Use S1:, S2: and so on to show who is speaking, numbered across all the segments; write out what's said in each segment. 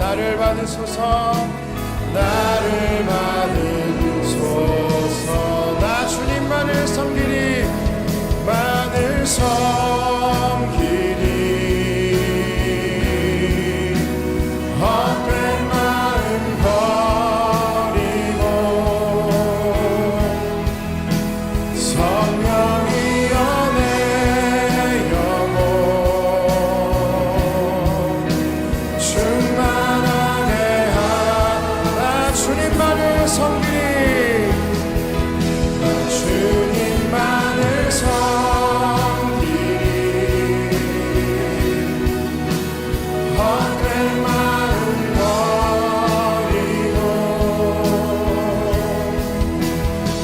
S1: 나를 받으소서. 나 주님만을 섬기리, 만을 섬기리. 헛된 마음 버리고 성령이여 내 영혼 충만하게 하라. 주님만을 섬기리, 주님만을 섬기리. 헛된 마음 버리고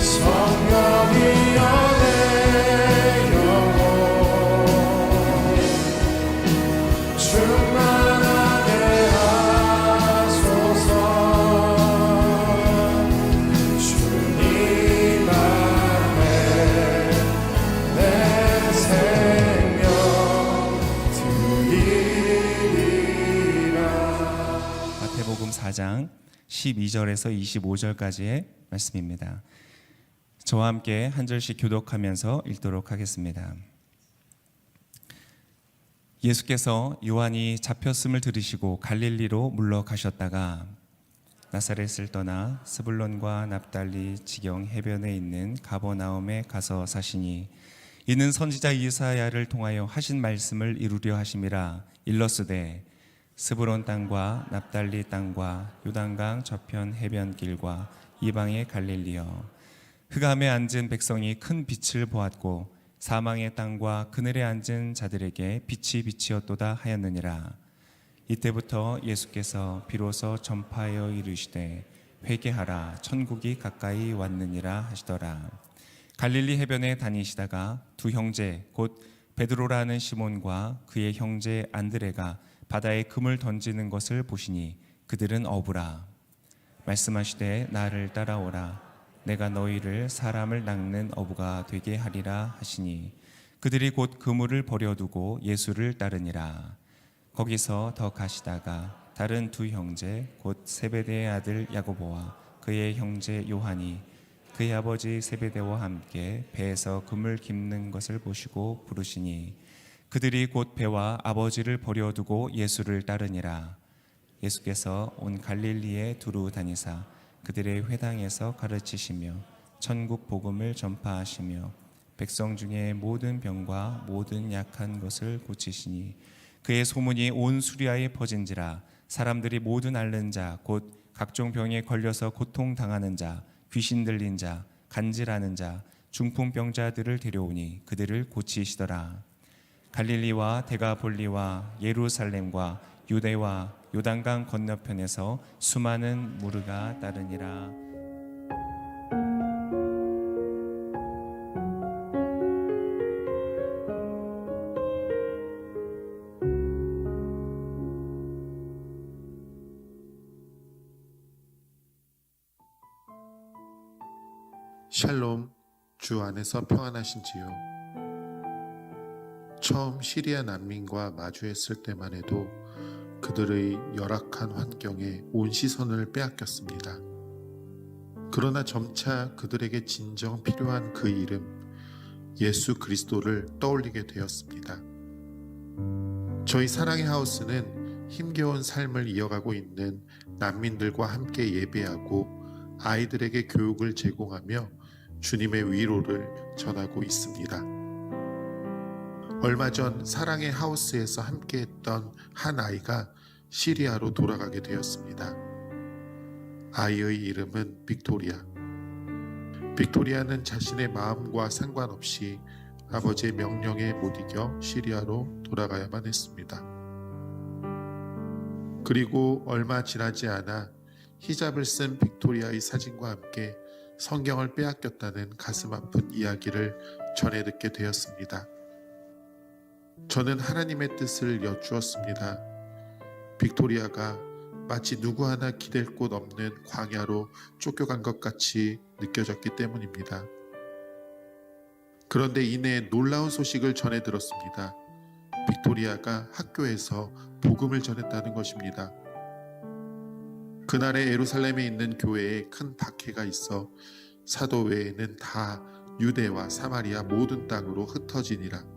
S1: 성령이여 내 영혼 충만하게 하소서. 주님 앞에 내 생명 드리리라.
S2: 마태복음 4장 12절에서 25절까지의 말씀입니다. 저와 함께 한 절씩 교독하면서 읽도록 하겠습니다. 예수께서 요한이 잡혔음을 들으시고 갈릴리로 물러가셨다가 나사렛을 떠나 스불론과 납달리 지경 해변에 있는 가버나움에 가서 사시니 이는 선지자 이사야를 통하여 하신 말씀을 이루려 하심이라. 일러스되 스불론 땅과 납달리 땅과 요단강 저편 해변길과 이방의 갈릴리여, 흑암에 앉은 백성이 큰 빛을 보았고 사망의 땅과 그늘에 앉은 자들에게 빛이 비치었도다 하였느니라. 이때부터 예수께서 비로소 전파하여 이르시되 회개하라, 천국이 가까이 왔느니라 하시더라. 갈릴리 해변에 다니시다가 두 형제 곧 베드로라는 시몬과 그의 형제 안드레가 바다에 금을 던지는 것을 보시니 그들은 어부라. 말씀하시되 나를 따라오라, 내가 너희를 사람을 낚는 어부가 되게 하리라 하시니 그들이 곧 그물을 버려두고 예수를 따르니라. 거기서 더 가시다가 다른 두 형제 곧 세베대의 아들 야고보와 그의 형제 요한이 그의 아버지 세베대와 함께 배에서 금을 깁는 것을 보시고 부르시니 그들이 곧 배와 아버지를 버려두고 예수를 따르니라. 예수께서 온 갈릴리에 두루 다니사 그들의 회당에서 가르치시며 천국 복음을 전파하시며 백성 중에 모든 병과 모든 약한 것을 고치시니 그의 소문이 온 수리아에 퍼진지라. 사람들이 모든 앓는 자 곧 각종 병에 걸려서 고통당하는 자, 귀신 들린 자, 간질하는 자, 중풍병자들을 데려오니 그들을 고치시더라. 갈릴리와 데가볼리와 예루살렘과 유대와 요단강 건너편에서 수많은 무리가 따르니라.
S3: 샬롬, 주 안에서 평안하신지요. 처음 시리아 난민과 마주했을 때만 해도 그들의 열악한 환경에 온 시선을 빼앗겼습니다. 그러나 점차 그들에게 진정 필요한 그 이름, 예수 그리스도를 떠올리게 되었습니다. 저희 사랑의 하우스는 힘겨운 삶을 이어가고 있는 난민들과 함께 예배하고 아이들에게 교육을 제공하며 주님의 위로를 전하고 있습니다. 얼마 전 사랑의 하우스에서 함께했던 한 아이가 시리아로 돌아가게 되었습니다. 아이의 이름은 빅토리아. 빅토리아는 자신의 마음과 상관없이 아버지의 명령에 못 이겨 시리아로 돌아가야만 했습니다. 그리고 얼마 지나지 않아 히잡을 쓴 빅토리아의 사진과 함께 성경을 빼앗겼다는 가슴 아픈 이야기를 전해 듣게 되었습니다. 저는 하나님의 뜻을 여쭈었습니다. 빅토리아가 마치 누구 하나 기댈 곳 없는 광야로 쫓겨간 것 같이 느껴졌기 때문입니다. 그런데 이내 놀라운 소식을 전해 들었습니다. 빅토리아가 학교에서 복음을 전했다는 것입니다. 그날에 예루살렘에 있는 교회에 큰 박해가 있어 사도 외에는 다 유대와 사마리아 모든 땅으로 흩어지니라.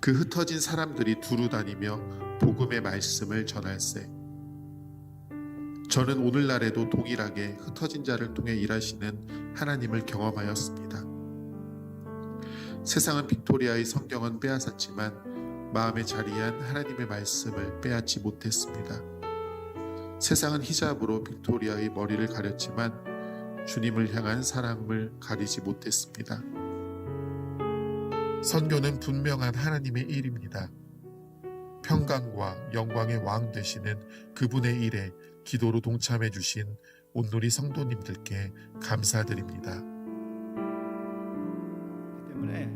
S3: 그 흩어진 사람들이 두루 다니며 복음의 말씀을 전할세. 저는 오늘날에도 동일하게 흩어진 자를 통해 일하시는 하나님을 경험하였습니다. 세상은 빅토리아의 성경은 빼앗았지만 마음에 자리한 하나님의 말씀을 빼앗지 못했습니다. 세상은 히잡으로 빅토리아의 머리를 가렸지만 주님을 향한 사랑을 가리지 못했습니다. 선교는 분명한 하나님의 일입니다. 평강과 영광의 왕 되시는 그분의 일에 기도로 동참해 주신 온누리 성도님들께 감사드립니다.
S4: 때문에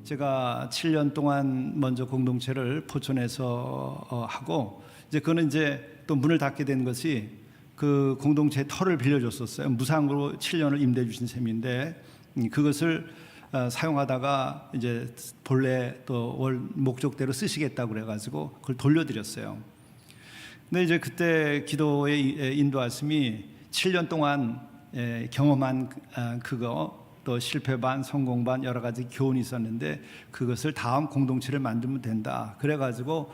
S4: 제가 7년 동안 먼저 공동체를 포천에서 하고 이제 그거는 이제 또 문을 닫게 된 것이 그 공동체의 터를 빌려줬었어요. 무상으로 7년을 임대해 주신 셈인데 그것을 사용하다가 이제 본래 또 월 목적대로 쓰시겠다고 그래가지고 그걸 돌려드렸어요. 근데 이제 그때 기도의 인도하심이 7년 동안 경험한 그거 또 실패 반 성공 반 여러 가지 교훈이 있었는데 그것을 다음 공동체를 만들면 된다. 그래가지고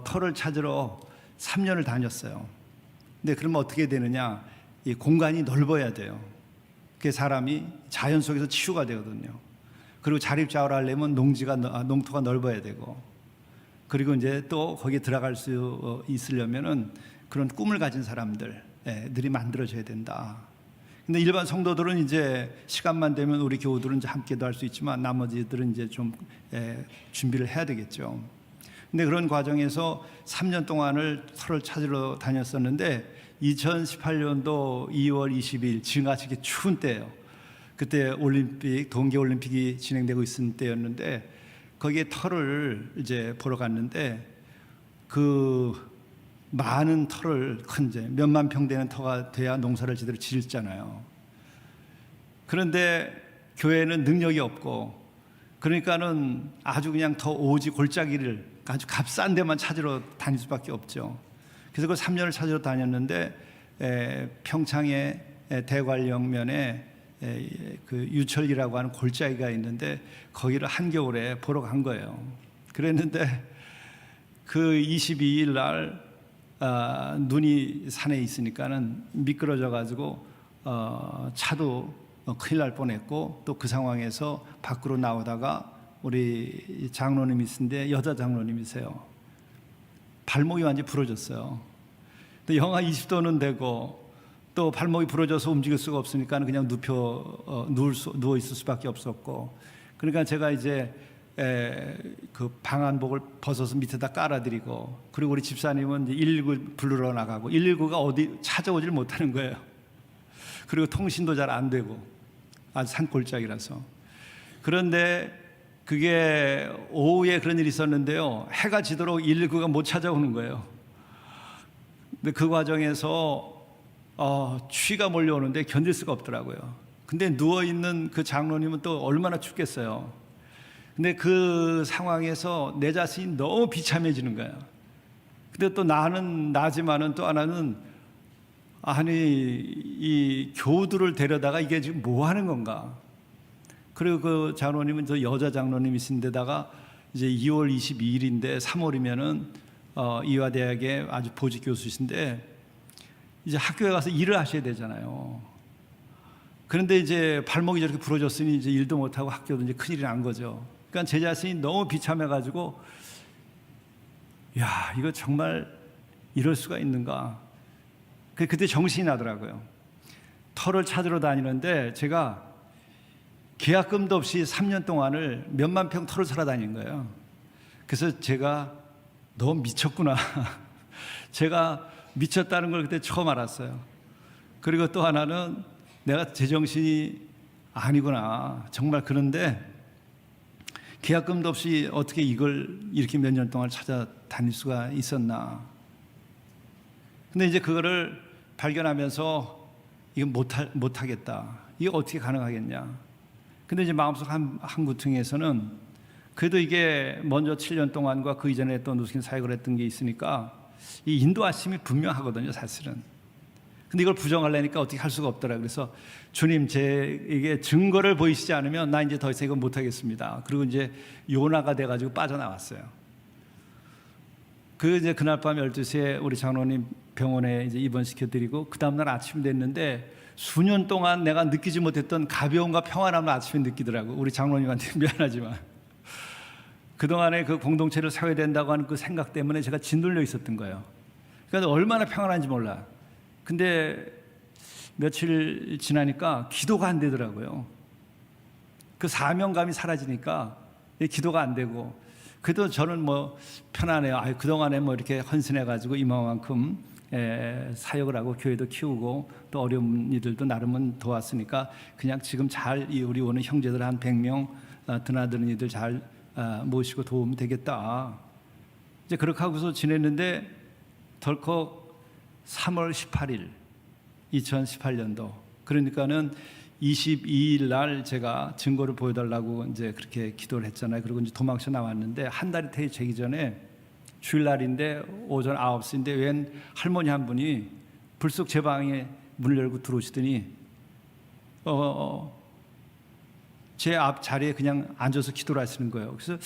S4: 터를 찾으러 3년을 다녔어요. 근데 그러면 어떻게 되느냐? 이 공간이 넓어야 돼요. 그 사람이 자연 속에서 치유가 되거든요. 그리고 자립자활을 하려면 농토가 넓어야 되고, 그리고 이제 또 거기에 들어갈 수 있으려면은 그런 꿈을 가진 사람들이 만들어져야 된다. 근데 일반 성도들은 이제 시간만 되면 우리 교우들은 이제 함께도 할 수 있지만 나머지들은 이제 좀 준비를 해야 되겠죠. 근데 그런 과정에서 3년 동안을 서로를 찾으러 다녔었는데 2018년도 2월 20일 지금같이 이렇게 추운 때예요. 그때 올림픽, 동계올림픽이 진행되고 있을 때였는데 거기에 터를 이제 보러 갔는데 그 많은 터를 큰 이제 몇만 평 되는 터가 돼야 농사를 제대로 짓잖아요. 그런데 교회는 능력이 없고 그러니까는 아주 그냥 더 오지 골짜기를 아주 값싼 데만 찾으러 다닐 수밖에 없죠. 그래서 그 3년을 찾으러 다녔는데 평창의 대관령면에 그 유철이라고 하는 골짜기가 있는데 거기를 한겨울에 보러 간 거예요. 그랬는데 그 22일 날 눈이 산에 있으니까는 미끄러져 가지고 차도 큰일 날 뻔했고 또 그 상황에서 밖으로 나오다가 우리 장로님이 있는데 여자 장로님이세요. 발목이 완전히 부러졌어요. 근데 영하 20도는 되고 또 발목이 부러져서 움직일 수가 없으니까 그냥 누워 있을 수밖에 없었고, 그러니까 제가 이제 그 방한복을 벗어서 밑에다 깔아드리고, 그리고 우리 집사님은 이제 119 부르러 나가고 119가 어디 찾아오질 못하는 거예요. 그리고 통신도 잘 안 되고 아주 산골짜기라서. 그런데 그게 오후에 그런 일이 있었는데요. 해가 지도록 119가 못 찾아오는 거예요. 근데 그 과정에서 추위가 몰려오는데 견딜 수가 없더라고요. 근데 누워있는 그 장로님은 또 얼마나 춥겠어요. 근데 그 상황에서 내 자신이 너무 비참해지는 거야. 근데 또 나는 나지만은 또 하나는 아니 이 교우들을 데려다가 이게 지금 뭐 하는 건가? 그리고 그 장로님은 저 여자 장로님이신데다가 이제 2월 22일인데 3월이면은 이화대학의 아주 보직 교수이신데 이제 학교에 가서 일을 하셔야 되잖아요. 그런데 이제 발목이 저렇게 부러졌으니 이제 일도 못하고 학교도 이제 큰일이 난 거죠. 그러니까 제 자신이 너무 비참해가지고 야 이거 정말 이럴 수가 있는가. 그때 정신이 나더라고요. 터를 찾으러 다니는데 제가 계약금도 없이 3년 동안을 몇만 평 터를 사러 다닌 거예요. 그래서 제가 너무 미쳤구나. 제가 미쳤다는 걸 그때 처음 알았어요. 그리고 또 하나는 내가 제정신이 아니구나. 정말 그런데 계약금도 없이 어떻게 이걸 이렇게 몇 년 동안 찾아다닐 수가 있었나. 근데 이제 그거를 발견하면서 이건 못하겠다. 이게 어떻게 가능하겠냐. 근데 이제 마음속 한 구퉁이에서는 그래도 이게 먼저 7년 동안과 그 이전에 또 누스킨 사역을 했던 게 있으니까 이 인도하심이 분명하거든요, 사실은. 근데 이걸 부정하려니까 어떻게 할 수가 없더라. 그래서 주님, 이게 증거를 보이시지 않으면 나 이제 더 이상 이거 못하겠습니다. 그리고 이제 요나가 돼가지고 빠져나왔어요. 이제 그날 밤 12시에 우리 장로님 병원에 이제 입원시켜드리고 그 다음날 아침 됐는데 수년 동안 내가 느끼지 못했던 가벼움과 평안함을 아침에 느끼더라고. 우리 장로님한테 미안하지만 그동안에 그 공동체를 세워야 된다고 하는 그 생각 때문에 제가 짓눌려 있었던 거예요. 그러니까 얼마나 평안한지 몰라. 근데 며칠 지나니까 기도가 안 되더라고요. 그 사명감이 사라지니까 기도가 안 되고, 그래도 저는 뭐 편안해요. 그동안에 뭐 이렇게 헌신해가지고 이만큼 사역을 하고 교회도 키우고 또 어려운 이들도 나름은 도왔으니까 그냥 지금 잘 우리 오는 형제들 한 100명 드나드는 이들 잘 모시고 도우면 되겠다. 이제 그렇게 하고서 지냈는데 덜컥 3월 18일 2018년도 그러니까는 22일 날 제가 증거를 보여달라고 이제 그렇게 기도를 했잖아요. 그리고 이제 도망쳐 나왔는데 한 달이 되기 전에 주일날인데 오전 9시인데 웬 할머니 한 분이 불쑥 제 방에 문을 열고 들어오시더니 제 앞 자리에 그냥 앉아서 기도를 하시는 거예요. 그래서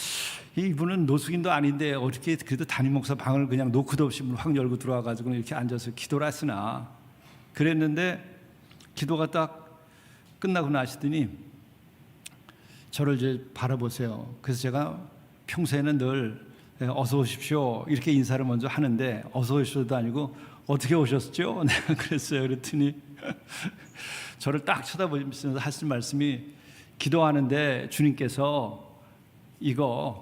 S4: 이분은 노숙인도 아닌데 어떻게 그래도 담임 목사 방을 그냥 노크도 없이 문을 확 열고 들어와가지고 이렇게 앉아서 기도를 하시나 그랬는데 기도가 딱 끝나고 나시더니 저를 이제 바라보세요. 그래서 제가 평소에는 늘 어서 오십시오 이렇게 인사를 먼저 하는데 어서 오십시오도 아니고 어떻게 오셨죠? 내가 그랬어요. 그랬더니 저를 딱 쳐다보시면서 하신 말씀이 기도하는데 주님께서 이거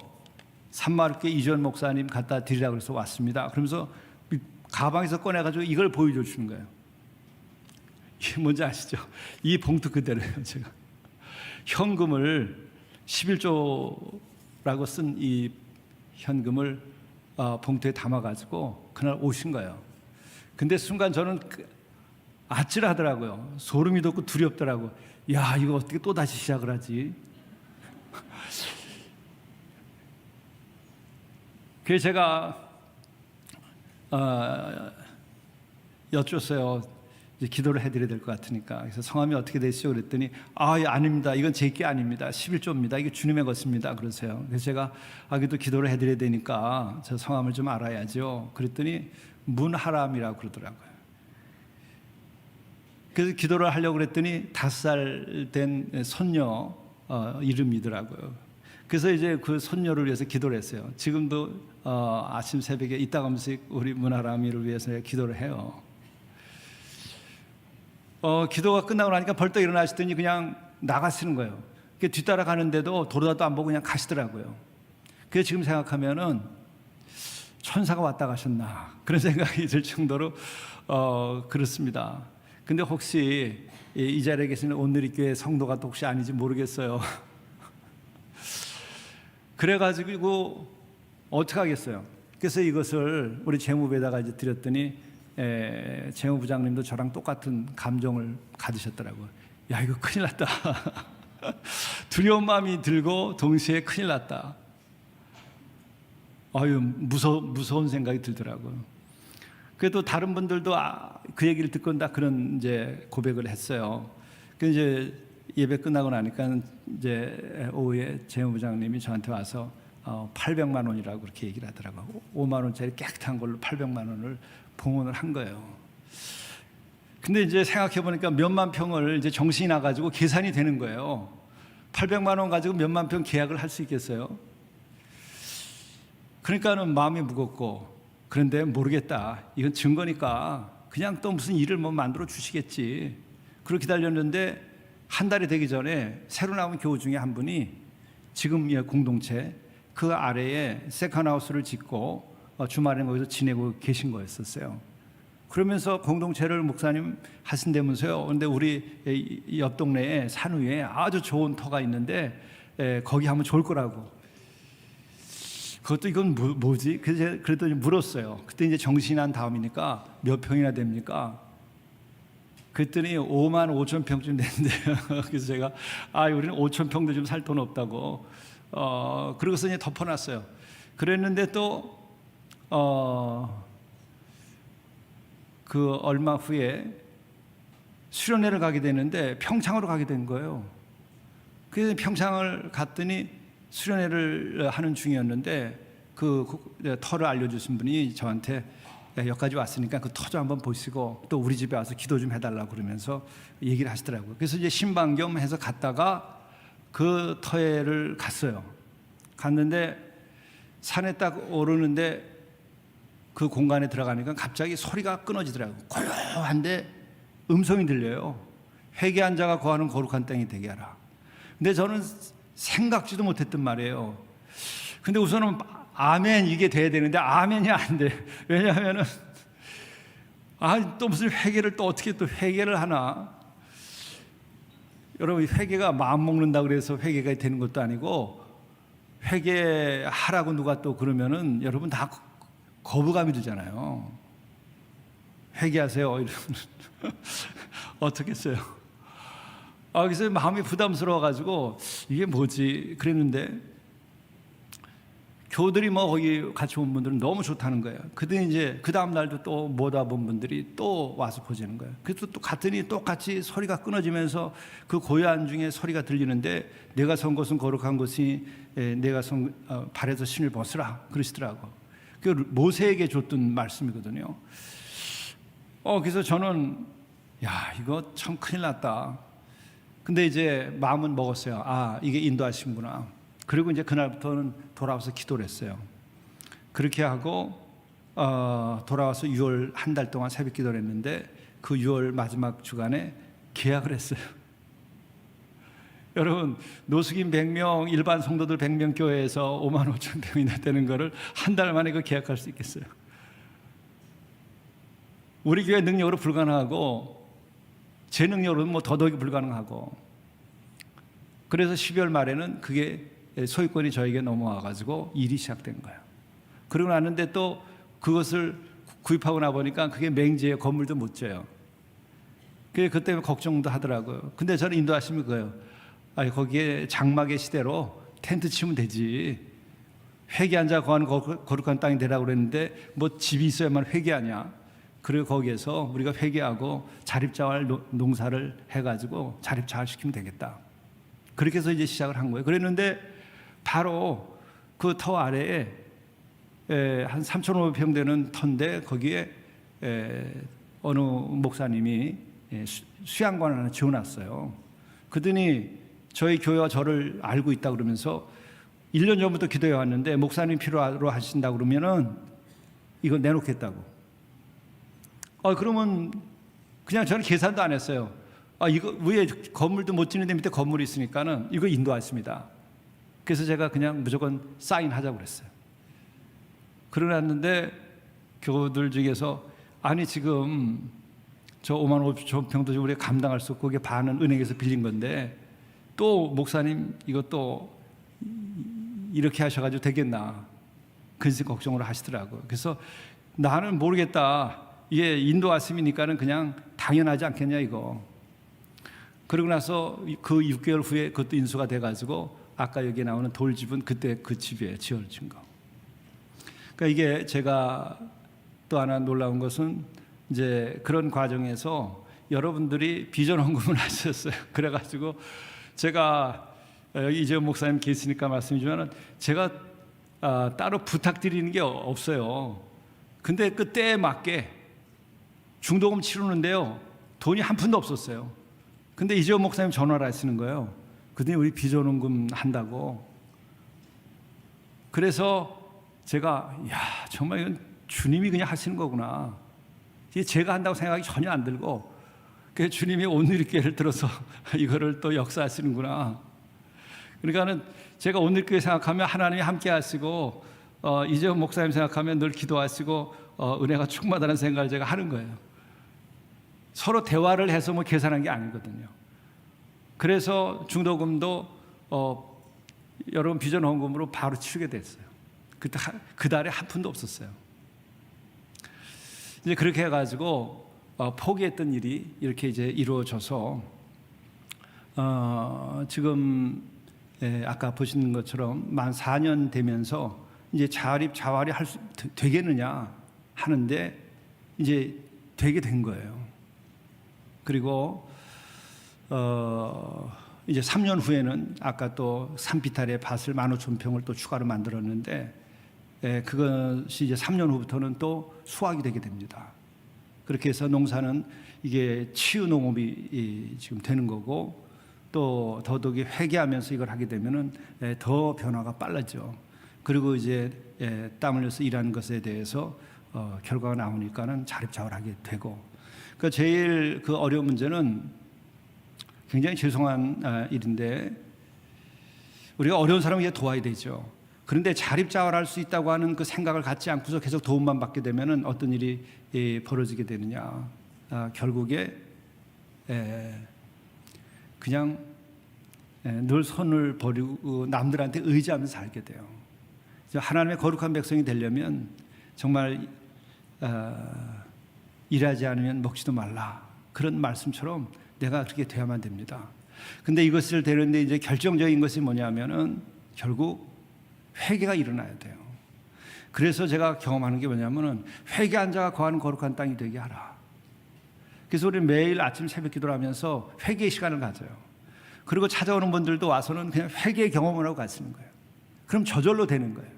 S4: 산마르크의 이전 목사님 갖다 드리라고 해서 왔습니다. 그러면서 가방에서 꺼내가지고 이걸 보여주시는 거예요. 이게 뭔지 아시죠? 이 봉투 그대로예요. 제가 현금을 11조라고 쓴 이 현금을 봉투에 담아가지고 그날 오신 거예요. 근데 순간 저는 아찔하더라고요. 소름이 돋고 두렵더라고. 야, 이거 어떻게 또 다시 시작을 하지? 그래서 제가 여쭈었어요. 이제 기도를 해드려야 될 것 같으니까. 그래서 성함이 어떻게 되시죠? 그랬더니 아닙니다. 이건 제 게 아닙니다. 11조입니다. 이게 주님의 것입니다. 그러세요. 그래서 제가 그래도 기도를 해드려야 되니까 저 성함을 좀 알아야죠. 그랬더니 문하람이라고 그러더라고요. 그래서 기도를 하려고 그랬더니 5살 된 손녀 이름이더라고요. 그래서 이제 그 손녀를 위해서 기도를 했어요. 지금도 아침 새벽에 이따금씩 우리 문하람이를 위해서 기도를 해요. 기도가 끝나고 나니까 벌떡 일어나시더니 그냥 나가시는 거예요. 뒤따라 가는데도 돌아도 안 보고 그냥 가시더라고요. 그래서 지금 생각하면은 천사가 왔다 가셨나 그런 생각이 들 정도로 그렇습니다. 근데 혹시 이 자리에 계시는 온누리교회 성도가 또 혹시 아닌지 모르겠어요. 그래가지고 어떻게 하겠어요? 그래서 이것을 우리 재무부에다가 이제 드렸더니 재무부장님도 저랑 똑같은 감정을 가지셨더라고요. 야, 이거 큰일 났다. 두려운 마음이 들고 동시에 큰일 났다. 아유, 무서운 생각이 들더라고요. 그래도 다른 분들도 그 얘기를 듣고 다 그런 이제 고백을 했어요. 그 이제 예배 끝나고 나니까 이제 오후에 재무부장님이 저한테 와서 800만 원이라고 그렇게 얘기를 하더라고요. 5만 원짜리 깨끗한 걸로 800만 원을 봉헌을 한 거예요. 근데 이제 생각해 보니까 몇만 평을 이제 정신이 나가지고 계산이 되는 거예요. 800만 원 가지고 몇만 평 계약을 할 수 있겠어요? 그러니까는 마음이 무겁고, 그런데 모르겠다. 이건 증거니까 그냥 또 무슨 일을 뭐 만들어 주시겠지. 그렇게 기다렸는데 한 달이 되기 전에 새로 나온 교우 중에 한 분이 지금 이 공동체 그 아래에 세컨하우스를 짓고 주말에는 거기서 지내고 계신 거였었어요. 그러면서 공동체를 목사님 하신다면서요. 그런데 우리 옆 동네에 산 위에 아주 좋은 터가 있는데 거기 하면 좋을 거라고. 그것도 이건 뭐지? 그랬더니 물었어요. 그때 이제 정신이 난 다음이니까 몇 평이나 됩니까? 그랬더니 5만 5천 평쯤 된대요. 그래서 제가 우리는 5천 평도 좀 살 돈 없다고. 그러고서 이제 덮어놨어요. 그랬는데 또 그 얼마 후에 수련회를 가게 되는데 평창으로 가게 된 거예요. 그래서 평창을 갔더니 수련회를 하는 중이었는데 그 터를 알려주신 분이 저한테 여기까지 왔으니까 그 터 좀 한번 보시고 또 우리 집에 와서 기도 좀 해달라고 그러면서 얘기를 하시더라고요. 그래서 이제 신방 겸 해서 갔다가 그 터에를 갔어요. 갔는데 산에 딱 오르는데 그 공간에 들어가니까 갑자기 소리가 끊어지더라고요. 고요한데 음성이 들려요. 회개한 자가 거하는 거룩한 땅이 되게 하라. 근데 저는 생각지도 못했단 말이에요. 근데 우선은 아멘 이게 돼야 되는데 아멘이 안 돼. 왜냐하면은 또 무슨 회개를 또 어떻게 또 회개를 하나. 여러분 회개가 마음 먹는다고 그래서 회개가 되는 것도 아니고 회개하라고 누가 또 그러면은 여러분 다 거부감이 들잖아요. 회개하세요 이러면 어떻겠어요? 그래서 마음이 부담스러워가지고 이게 뭐지 그랬는데 교들이 뭐 거기 같이 온 분들은 너무 좋다는 거예요. 그들이 이제 그 다음 날도 또 못 와본 분들이 또 와서 보지는 거예요. 그래서 또 갔더니 똑같이 소리가 끊어지면서 그 고요한 중에 소리가 들리는데 내가 선 곳은 거룩한 곳이 내가 선 발에서 신을 벗으라 그러시더라고. 그 모세에게 줬던 말씀이거든요. 그래서 저는 이거 참 큰일 났다. 근데 이제 마음은 먹었어요. 이게 인도하신구나. 그리고 이제 그날부터는 돌아와서 기도를 했어요. 그렇게 하고 돌아와서 6월 한 달 동안 새벽 기도를 했는데 그 6월 마지막 주간에 계약을 했어요. 여러분 노숙인 100명 일반 성도들 100명 교회에서 5만 5천 평이나 되는 거를 한 달 만에 그 계약할 수 있겠어요? 우리 교회 능력으로 불가능하고 제 능력으로는 뭐 더더욱이 불가능하고 그래서 12월 말에는 그게 소유권이 저에게 넘어와가지고 일이 시작된 거예요. 그러고 나는데 또 그것을 구입하고 나보니까 그게 맹지에 건물도 못 져요. 그때 걱정도 하더라고요. 근데 저는 인도하시면 그거예요. 거기에 장막의 시대로 텐트 치면 되지. 회개한 자 거하는 거룩한 땅이 되라고 그랬는데 뭐 집이 있어야만 회개하냐. 그리고 거기에서 우리가 회개하고 자립자활 농사를 해가지고 자립자활 시키면 되겠다. 그렇게 해서 이제 시작을 한 거예요. 그랬는데 바로 그 터 아래에 한 3,500평 되는 터인데 거기에 어느 목사님이 수양관 하나 지어놨어요. 그러더니 저희 교회와 저를 알고 있다 그러면서 1년 전부터 기도해 왔는데 목사님 필요로 하신다 그러면은 이거 내놓겠다고. 그러면 그냥 저는 계산도 안 했어요. 이거 위에 건물도 못 짓는데 밑에 건물이 있으니까는 이거 인도하십니다. 그래서 제가 그냥 무조건 사인하자고 그랬어요. 그러놨는데 교우들 중에서 지금 저 5만 5천 평도 우리가 감당할 수 없고 그게 반은 은행에서 빌린 건데 또 목사님 이것도 이렇게 하셔가지고 되겠나 그래서 걱정을 하시더라고요. 그래서 나는 모르겠다. 이게 인도 왔음이니까는 그냥 당연하지 않겠냐 이거. 그러고 나서 그 6개월 후에 그것도 인수가 돼가지고 아까 여기 나오는 돌집은 그때 그 집이에요. 지어진 거. 그러니까 이게 제가 또 하나 놀라운 것은 이제 그런 과정에서 여러분들이 비전 헌금을 하셨어요. 그래가지고 제가 여기 이재원 목사님 계시니까 말씀이지만 제가 따로 부탁드리는 게 없어요. 근데 그 때에 맞게 중도금 치르는데요, 돈이 한 푼도 없었어요. 근데 이재원 목사님 전화를 하시는 거예요. 그랬더니 우리 비전 헌금 한다고. 그래서 제가 야, 정말 이건 주님이 그냥 하시는 거구나. 이게 제가 한다고 생각이 전혀 안 들고, 그 주님이 온누리교회를 들어서 이거를 또 역사하시는구나. 그러니까는 제가 온누리교회 생각하면 하나님이 함께 하시고, 이재원 목사님 생각하면 늘 기도하시고, 은혜가 충만하다는 생각을 제가 하는 거예요. 서로 대화를 해서 뭐 계산한 게 아니거든요. 그래서 중도금도 여러분 비전 헌금으로 바로 치르게 됐어요. 그때 그 달에 한 푼도 없었어요. 이제 그렇게 해가지고 포기했던 일이 이렇게 이제 이루어져서 지금 아까 보시는 것처럼 만 4년 되면서 이제 자활이 되겠느냐 하는데 이제 되게 된 거예요. 그리고 이제 3년 후에는 아까 또 산비탈의 밭을 15,000평을 또 추가로 만들었는데 그것이 이제 3년 후부터는 또 수확이 되게 됩니다. 그렇게 해서 농사는 이게 치유 농업이 지금 되는 거고, 또 더더욱이 회개하면서 이걸 하게 되면은 더 변화가 빨라져. 그리고 이제 땀 흘려서 일하는 것에 대해서 결과가 나오니까는 자립자활하게 되고. 그러니까 제일 그 어려운 문제는 굉장히 죄송한 일인데, 우리가 어려운 사람을 도와야 되죠. 그런데 자립자활할 수 있다고 하는 그 생각을 갖지 않고서 계속 도움만 받게 되면은 어떤 일이 벌어지게 되느냐. 결국에 그냥 늘 손을 버리고 남들한테 의지하면서 살게 돼요. 하나님의 거룩한 백성이 되려면 정말 일하지 않으면 먹지도 말라, 그런 말씀처럼 내가 그렇게 돼야만 됩니다. 근데 이것을 되는데 이제 결정적인 것이 뭐냐면은 결국 회개가 일어나야 돼요. 그래서 제가 경험하는 게 뭐냐면은 회개한 자가 거하는 거룩한 땅이 되게 하라. 그래서 우리 매일 아침 새벽 기도를 하면서 회개의 시간을 가져요. 그리고 찾아오는 분들도 와서는 그냥 회개의 경험을 하고 가시는 거예요. 그럼 저절로 되는 거예요.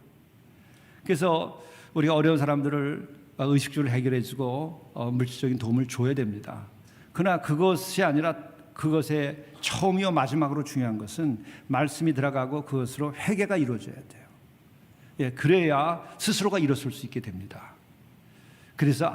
S4: 그래서 우리가 어려운 사람들을 의식주를 해결해주고 물질적인 도움을 줘야 됩니다. 그러나 그것이 아니라 그것의 처음이요 마지막으로 중요한 것은 말씀이 들어가고 그것으로 회개가 이루어져야 돼요. 그래야 스스로가 일어설 수 있게 됩니다. 그래서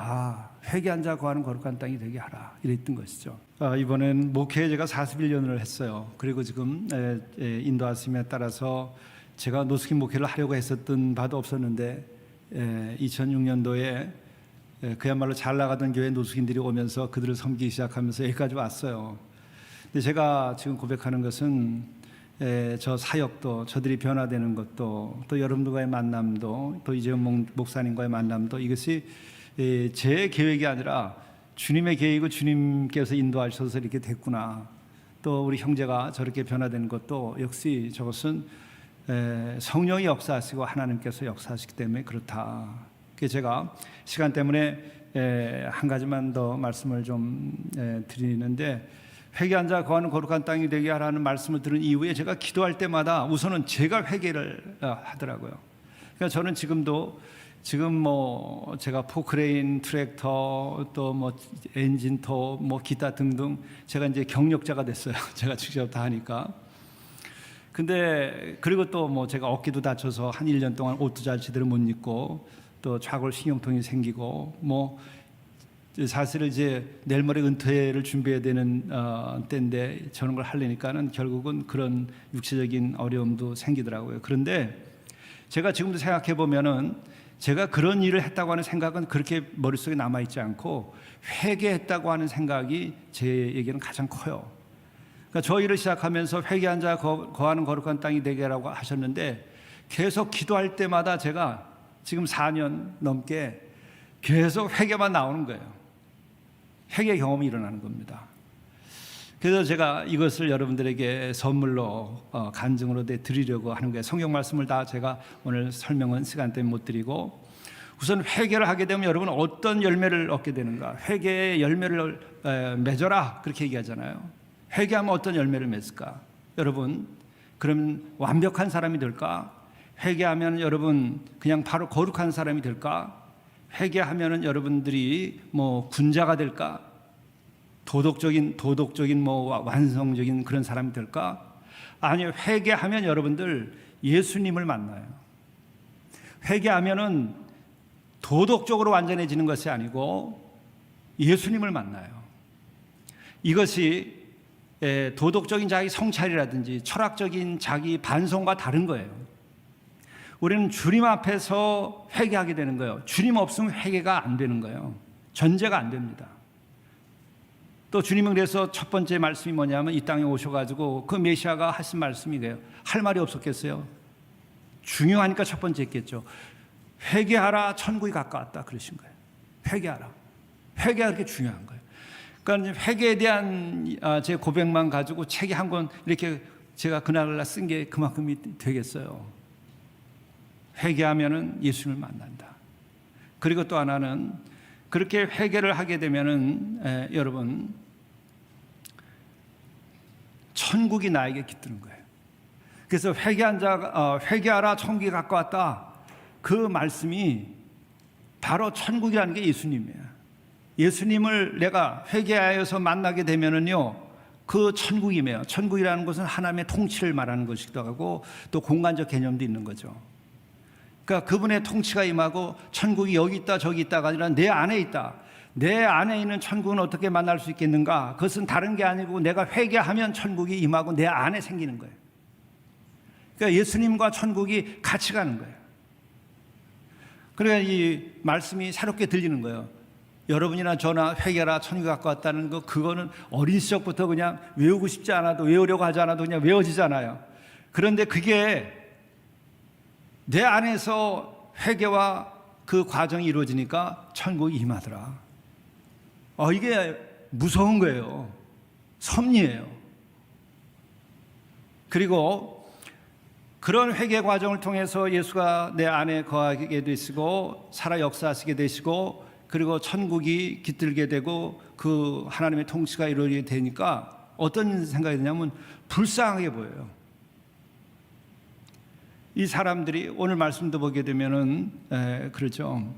S4: 회개한 자 거하는 거룩한 땅이 되게 하라, 이랬던 것이죠. 이번엔 목회에 제가 41년을 했어요. 그리고 지금 인도하심에 따라서 제가 노숙인 목회를 하려고 했었던 바도 없었는데 2006년도에 그야말로 잘 나가던 교회 노숙인들이 오면서 그들을 섬기기 시작하면서 여기까지 왔어요. 근데 제가 지금 고백하는 것은 저 사역도, 저들이 변화되는 것도, 또 여러분들과의 만남도, 또 이재원 목사님과의 만남도, 이것이 제 계획이 아니라 주님의 계획이고 주님께서 인도하셔서 이렇게 됐구나. 또 우리 형제가 저렇게 변화되는 것도 역시 저것은 성령이 역사하시고 하나님께서 역사하시기 때문에 그렇다. 그래서 제가 시간 때문에 한 가지만 더 말씀을 좀 드리는데, 회개한 자 거하는 거룩한 땅이 되게 하라는 말씀을 들은 이후에 제가 기도할 때마다 우선은 제가 회개를 하더라고요. 그러니까 저는 지금 뭐 제가 포크레인, 트랙터, 또 뭐 엔진터, 뭐 기타 등등 제가 이제 경력자가 됐어요. 제가 직접 다 하니까. 근데 그리고 또 뭐 제가 어깨도 다쳐서 한 1년 동안 옷도 잘 제대로 못 입고, 또 좌골 신경통이 생기고, 뭐 사실은 이제 내일 모레 은퇴를 준비해야 되는 때인데 저런 걸 하려니까는 결국은 그런 육체적인 어려움도 생기더라고요. 그런데 제가 지금도 생각해 보면은 제가 그런 일을 했다고 하는 생각은 그렇게 머릿속에 남아 있지 않고, 회개했다고 하는 생각이 제에게는 가장 커요. 그러니까 저 일을 시작하면서 회개한 자 거하는 거룩한 땅이 되게라고 하셨는데, 계속 기도할 때마다 제가 지금 4년 넘게 계속 회개만 나오는 거예요. 회개 경험이 일어나는 겁니다. 그래서 제가 이것을 여러분들에게 선물로 간증으로 드리려고 하는 거예요. 성경 말씀을 다 제가 오늘 설명은 시간 때문에 못 드리고, 우선 회개를 하게 되면 여러분 어떤 열매를 얻게 되는가? 회개의 열매를 맺어라 그렇게 얘기하잖아요. 회개하면 어떤 열매를 맺을까? 여러분, 그러면 완벽한 사람이 될까? 회개하면 여러분 그냥 바로 거룩한 사람이 될까? 회개하면은 여러분들이 뭐 군자가 될까? 도덕적인 뭐 완성적인 그런 사람이 될까? 아니요, 회개하면 여러분들 예수님을 만나요. 회개하면은 도덕적으로 완전해지는 것이 아니고 예수님을 만나요. 이것이 도덕적인 자기 성찰이라든지 철학적인 자기 반성과 다른 거예요. 우리는 주님 앞에서 회개하게 되는 거예요. 주님 없으면 회개가 안 되는 거예요. 전제가 안 됩니다. 또 주님은 그래서 첫 번째 말씀이 뭐냐면 이 땅에 오셔가지고 그 메시아가 하신 말씀이 그래요. 할 말이 없었겠어요? 중요하니까 첫 번째 했겠죠. 회개하라, 천국이 가까웠다 그러신 거예요. 회개하라. 회개가 그렇게 중요한 거예요. 그러니까 회개에 대한 제 고백만 가지고 책이 한 권 이렇게 제가 그날 쓴 게 그만큼이 되겠어요. 회개하면은 예수님을 만난다. 그리고 또 하나는 그렇게 회개를 하게 되면은 여러분 천국이 나에게 깃드는 거예요. 그래서 회개한 자가 회개하라, 천국이 가까웠다. 그 말씀이 바로 천국이라는 게 예수님이에요. 예수님을 내가 회개하여서 만나게 되면은요, 그 천국이며, 천국이라는 것은 하나님의 통치를 말하는 것이기도 하고 또 공간적 개념도 있는 거죠. 그러니까 그분의 통치가 임하고 천국이 여기 있다 저기 있다가 아니라 내 안에 있다. 내 안에 있는 천국은 어떻게 만날 수 있겠는가? 그것은 다른 게 아니고 내가 회개하면 천국이 임하고 내 안에 생기는 거예요. 그러니까 예수님과 천국이 같이 가는 거예요. 그러니까 이 말씀이 새롭게 들리는 거예요. 여러분이나 저나 회개라 천국이 가까웠다는 거, 그거는 어린 시절부터 그냥 외우고 싶지 않아도, 외우려고 하지 않아도 그냥 외워지잖아요. 그런데 그게 내 안에서 회개와 그 과정이 이루어지니까 천국이 임하더라. 이게 무서운 거예요. 섭리예요. 그리고 그런 회개 과정을 통해서 예수가 내 안에 거하게 되시고 살아 역사하시게 되시고 그리고 천국이 깃들게 되고 그 하나님의 통치가 이루어지게 되니까 어떤 생각이 드냐면 불쌍하게 보여요. 이 사람들이 오늘 말씀도 보게 되면은 그렇죠.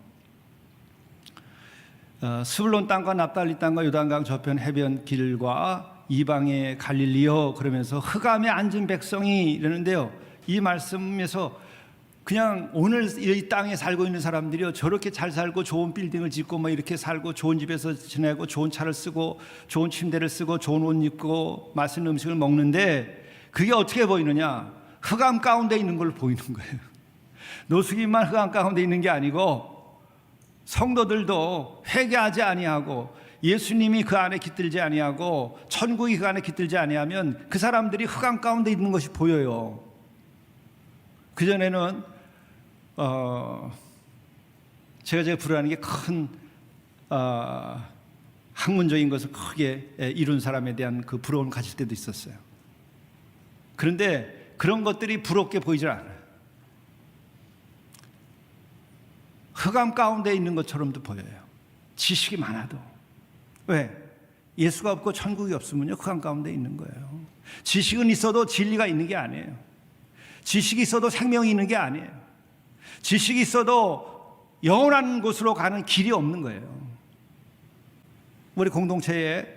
S4: 스불론 땅과 납달리 땅과 요단강 저편 해변 길과 이방의 갈릴리여 그러면서 흑암에 앉은 백성이 이러는데요. 이 말씀에서 그냥 오늘 이 땅에 살고 있는 사람들이요, 저렇게 잘 살고 좋은 빌딩을 짓고 뭐 이렇게 살고 좋은 집에서 지내고 좋은 차를 쓰고 좋은 침대를 쓰고 좋은 옷 입고 맛있는 음식을 먹는데 그게 어떻게 보이느냐? 흑암 가운데 있는 걸 보이는 거예요. 노숙인만 흑암 가운데 있는 게 아니고 성도들도 회개하지 아니하고 예수님이 그 안에 깃들지 아니하고 천국이 그 안에 깃들지 아니하면 그 사람들이 흑암 가운데 있는 것이 보여요. 그전에는 제가 부르는 게 큰 학문적인 것을 크게 이룬 사람에 대한 그 부러움을 가질 때도 있었어요. 그런데 그런 것들이 부럽게 보이질 않아요. 흑암 가운데 있는 것처럼도 보여요. 지식이 많아도. 왜? 예수가 없고 천국이 없으면요, 흑암 가운데 있는 거예요. 지식은 있어도 진리가 있는 게 아니에요. 지식이 있어도 생명이 있는 게 아니에요. 지식이 있어도 영원한 곳으로 가는 길이 없는 거예요. 우리 공동체에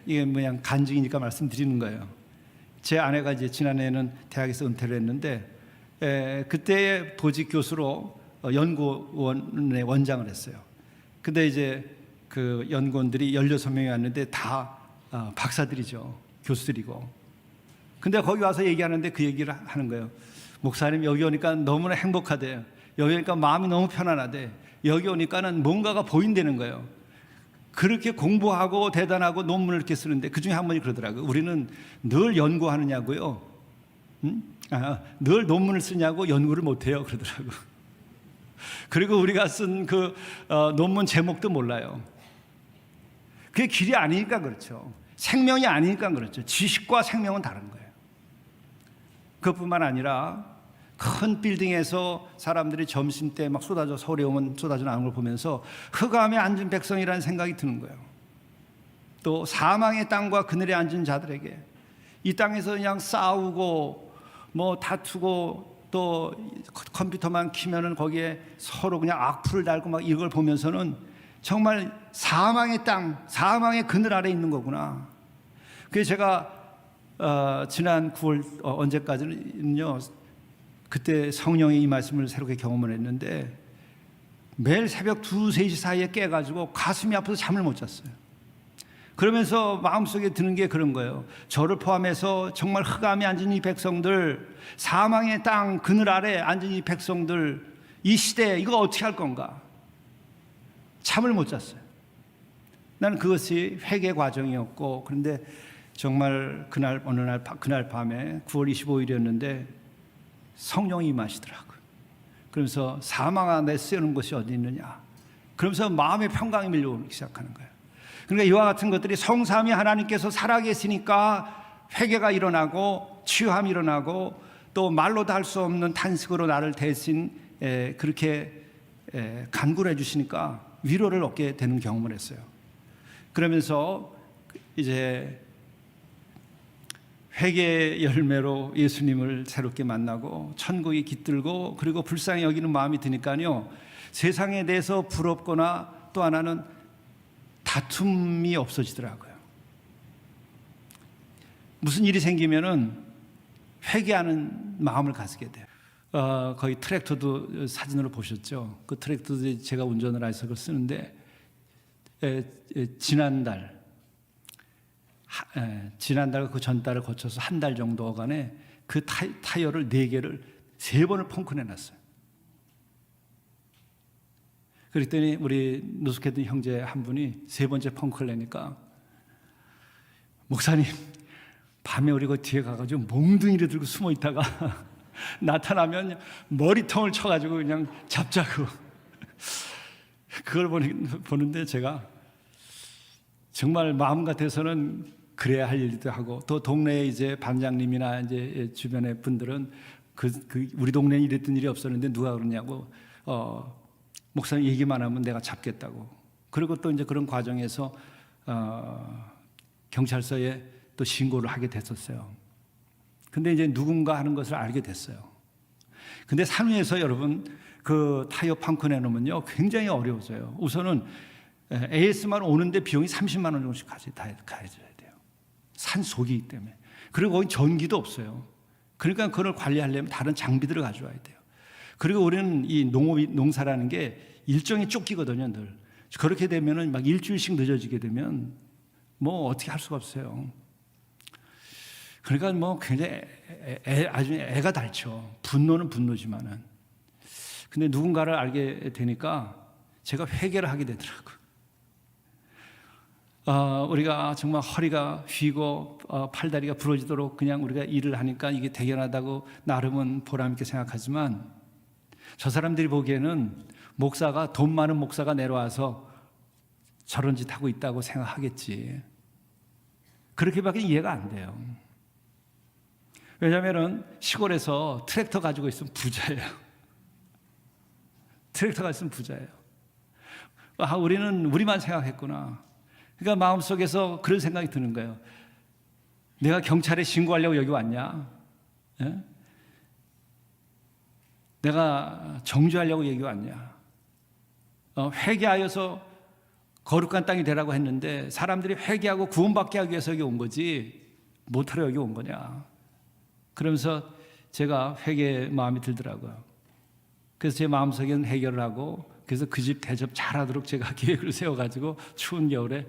S4: 이게 그냥 간증이니까 말씀드리는 거예요. 제 아내가 이제 지난해에는 대학에서 은퇴를 했는데 그때 보직 교수로 연구원의 원장을 했어요. 근데 이제 그 연구원들이 16명이 왔는데 다 박사들이죠. 교수들이고. 근데 거기 와서 얘기하는데 그 얘기를 하는 거예요. 목사님 여기 오니까 너무나 행복하대요. 여기 오니까 마음이 너무 편안하대. 여기 오니까는 뭔가가 보인다는 거예요. 그렇게 공부하고 대단하고 논문을 이렇게 쓰는데 그중에 한 분이 그러더라고요. 우리는 늘 연구하느냐고요. 늘 논문을 쓰냐고 연구를 못해요. 그러더라고요. 그리고 우리가 쓴 그 논문 제목도 몰라요. 그게 길이 아니니까 그렇죠. 생명이 아니니까 그렇죠. 지식과 생명은 다른 거예요. 그것뿐만 아니라 큰 빌딩에서 사람들이 점심때 막 쏟아져 서울에 오면 쏟아져 나오는 걸 보면서 흑암에 앉은 백성이라는 생각이 드는 거예요. 또 사망의 땅과 그늘에 앉은 자들에게 이 땅에서 그냥 싸우고 뭐 다투고 또 컴퓨터만 키면은 거기에 서로 그냥 악플을 달고 막 이걸 보면서는 정말 사망의 땅, 사망의 그늘 아래 있는 거구나. 그래서 제가 지난 9월 언제까지는요, 그때 성령의 이 말씀을 새롭게 경험을 했는데 매일 새벽 2, 3시 사이에 깨가지고 가슴이 아파서 잠을 못 잤어요. 그러면서 마음속에 드는 게 그런 거예요. 저를 포함해서 정말 흑암에 앉은 이 백성들, 사망의 땅 그늘 아래 앉은 이 백성들, 이 시대에 이거 어떻게 할 건가? 잠을 못 잤어요. 나는 그것이 회개 과정이었고, 그런데 정말 그날 밤에 9월 25일이었는데 성령이 임하시더라고요. 그러면서 사망아 내 쓰여놓은 곳이 어디 있느냐? 그러면서 마음의 평강이 밀려오기 시작하는 거예요. 그러니까 이와 같은 것들이 성삼위 하나님께서 살아계시니까 회개가 일어나고 치유함이 일어나고 또 말로도 할 수 없는 탄식으로 나를 대신 그렇게 간구를 해주시니까 위로를 얻게 되는 경험을 했어요. 그러면서 이제 회개의 열매로 예수님을 새롭게 만나고 천국이 깃들고 그리고 불쌍히 여기는 마음이 드니까요, 세상에 대해서 부럽거나 또 하나는 다툼이 없어지더라고요. 무슨 일이 생기면은 회개하는 마음을 가지게 돼요. 거의 트랙터도 사진으로 보셨죠? 그 트랙터도 제가 운전을 해서 그걸 쓰는데 지난달과 그 전달을 거쳐서 한 달 정도간에 그 타이어를 4개를 3번을 펑크 내놨어요. 그랬더니 우리 노숙했던 형제 한 분이 3번째 펑크를 내니까, 목사님 밤에 우리 그 뒤에 가가지고 몽둥이를 들고 숨어 있다가 나타나면 머리통을 쳐가지고 그냥 잡자고. 그걸 보는데 제가 정말 마음 같아서는 그래야 할 일도 하고, 또 동네에 이제 반장님이나 이제 주변의 분들은 우리 동네에 이랬던 일이 없었는데 누가 그러냐고, 목사님 얘기만 하면 내가 잡겠다고. 그리고 또 이제 그런 과정에서 경찰서에 또 신고를 하게 됐었어요. 근데 이제 누군가 하는 것을 알게 됐어요. 근데 산 위에서 여러분 그 타이어 펑크 내놓으면요 굉장히 어려워져요. 우선은 AS만 오는데 비용이 30만 원 정도씩 가져야 돼요. 산 속이기 때문에. 그리고 거기 전기도 없어요. 그러니까 그걸 관리하려면 다른 장비들을 가져와야 돼요. 그리고 우리는 이 농사라는 게 일정이 쫓기거든요, 늘. 그렇게 되면은 막 일주일씩 늦어지게 되면 뭐 어떻게 할 수가 없어요. 그러니까 뭐 굉장히 아주 애가 닳죠. 분노는 분노지만은. 근데 누군가를 알게 되니까 제가 회개를 하게 되더라고요. 우리가 정말 허리가 휘고 팔다리가 부러지도록 그냥 우리가 일을 하니까 이게 대견하다고 나름은 보람있게 생각하지만, 저 사람들이 보기에는 목사가, 돈 많은 목사가 내려와서 저런 짓 하고 있다고 생각하겠지. 그렇게밖에 이해가 안 돼요. 왜냐하면 시골에서 트랙터 가지고 있으면 부자예요. 트랙터가 있으면 부자예요. 우리는 우리만 생각했구나. 그러니까 마음속에서 그런 생각이 드는 거예요. 내가 경찰에 신고하려고 여기 왔냐? 예? 내가 정죄하려고 여기 왔냐? 회개하여서 거룩한 땅이 되라고 했는데 사람들이 회개하고 구원받게 하기 위해서 여기 온 거지 못하러 여기 온 거냐? 그러면서 제가 회개의 마음이 들더라고요. 그래서 제 마음속에는 해결을 하고, 그래서 그 집 대접 잘하도록 제가 계획을 세워가지고 추운 겨울에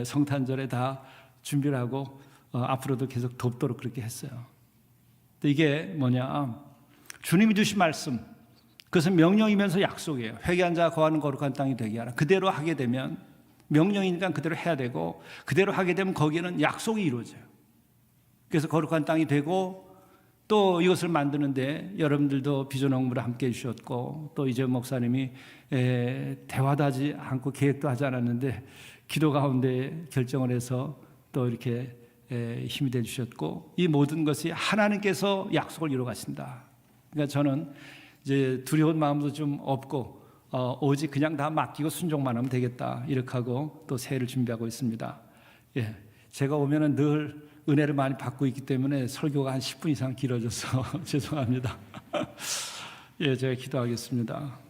S4: 성탄절에 다 준비를 하고 앞으로도 계속 돕도록 그렇게 했어요. 근데 이게 뭐냐, 주님이 주신 말씀, 그것은 명령이면서 약속이에요. 회개한 자 거하는 거룩한 땅이 되게 하라. 그대로 하게 되면, 명령이니까 그대로 해야 되고, 그대로 하게 되면 거기에는 약속이 이루어져요. 그래서 거룩한 땅이 되고, 또 이것을 만드는데 여러분들도 비전 홍보를 함께 해주셨고, 또 이재훈 목사님이 대화도 하지 않고 계획도 하지 않았는데 기도 가운데 결정을 해서 또 이렇게 힘이 돼 주셨고 이 모든 것이 하나님께서 약속을 이루어 가신다. 그러니까 저는 이제 두려운 마음도 좀 없고 오직 그냥 다 맡기고 순종만 하면 되겠다 이렇게 하고 또 새해를 준비하고 있습니다. 예, 제가 오면은 늘 은혜를 많이 받고 있기 때문에 설교가 한 10분 이상 길어져서 죄송합니다. 예, 제가 기도하겠습니다.